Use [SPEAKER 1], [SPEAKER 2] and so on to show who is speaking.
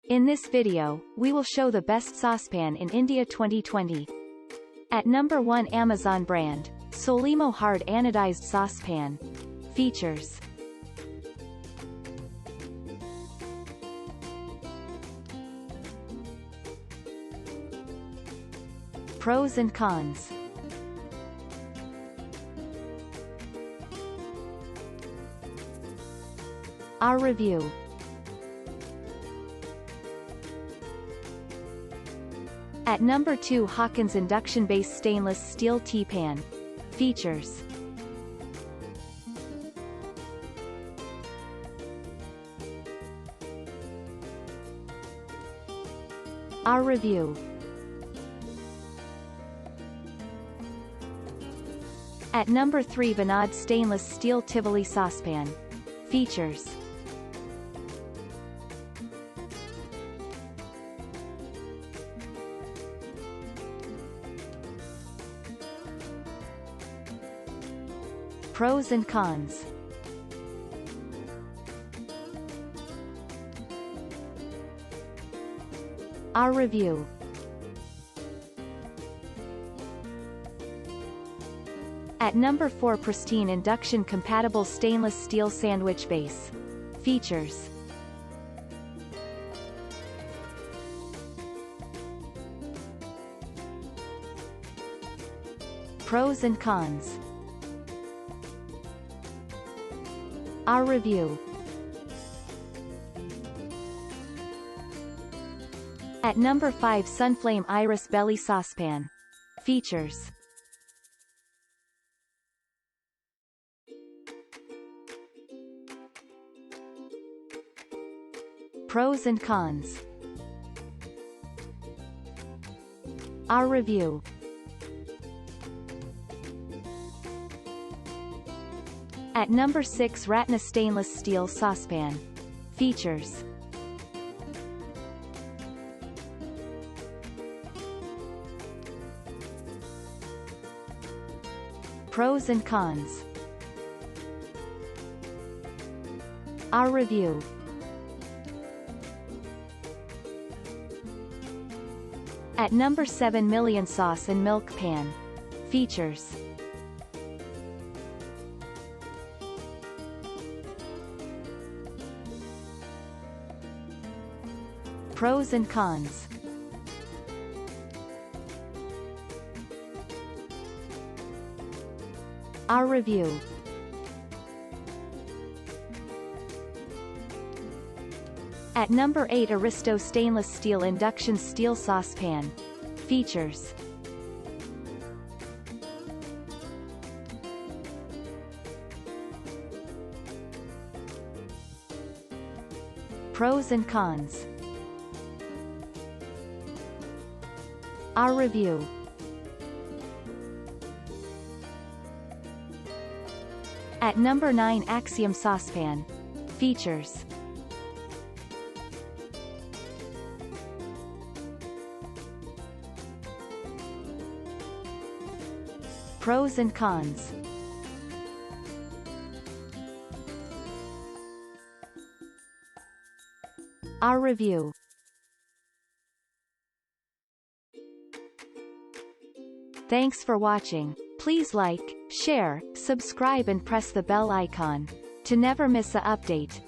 [SPEAKER 1] In this video, we will show the best saucepan in India 2020. At number 1, Amazon brand, Solimo hard anodized saucepan. Features. Pros and cons. Our review. At number 2, Hawkins induction-based stainless steel tea pan. Features. Our review. At number 3, Vinod stainless steel Tivoli saucepan. Features. Pros and cons. Our review. At number 4, Pristine induction compatible stainless steel sandwich base. Features. Pros and cons. Our review. At number 5, Sunflame iris belly saucepan. Features. Pros and cons. Our review. At number 6, Ratna stainless steel saucepan. Features. Pros and cons. Our review. At number 7, Million sauce and milk pan. Features. Pros and cons. Our review. At number 8, Aristo stainless steel induction steel saucepan. Features. Pros and cons. Our review. At number 9, AXIOM Saucepan. Features. Pros and cons. Our review. Thanks for watching. Please like, share, subscribe and press the bell icon to never miss an update.